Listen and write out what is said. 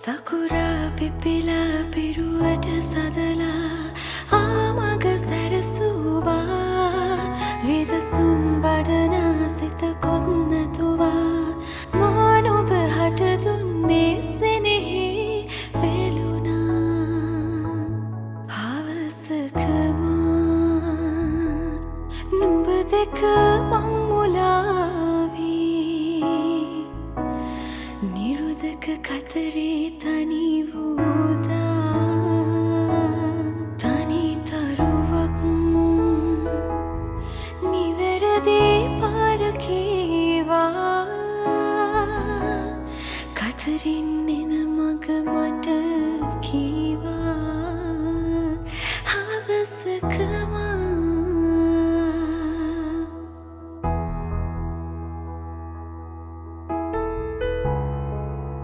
Sakura pipila piruwata sadala ආමග සැරසුවා විදසුන් බඩන සිත කොත් නැතුවා මා නුඹ හට දුන්නේ සෙනෙහි වෙලුණා හවසක මා නුඹ දෙක මං මුලාවී නිරුදක කතරේ තනි වූදා තනි තරුවක් නිවැරදි පාර කීවා කතරින්